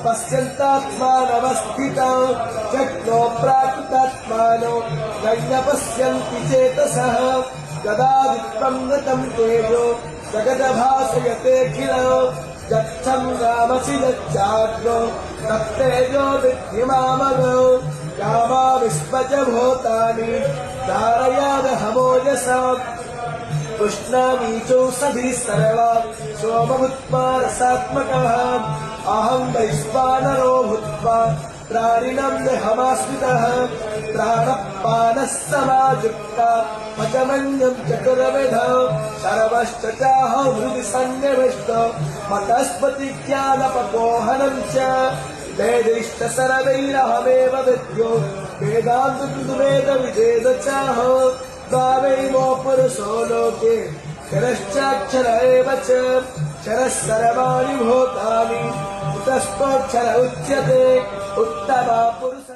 पश्यन्तात्मानवस्थितौ शक्नो प्राकृतात्मानो नैन्यपश्यन्ति चेतसः गदादित्वं गतं तेजो जगदभासयतेऽखिलो यच्छं रामसि यच्चाग्नो तत्तेजो विद्धि मामगौ रामाविश्वच भूतानि धारयादहमोजसा उष्णामीचौषधिः सर्वा सोमभूत्वा रसात्मकः अहं वैश्वानरो भूत्वा प्राणिनं देहमाश्रितः प्राणपानः समायुक्ता पचमन्यं चतुर्विधौ सर्वश्च चाहं हृदि सन्निविष्टो मतस्पतिज्ञानपकोहनं च वेदैश्च सर्वैरहमेव विद्यो वेदान्तवेदविदेद चाहो द्वावैमो पुरुषो लोके क्षरश्चाक्षर एव च क्षरः सर्वाणि भूतानि कुतस्थोऽक्षर उच्यते उत्तमा पुरुष।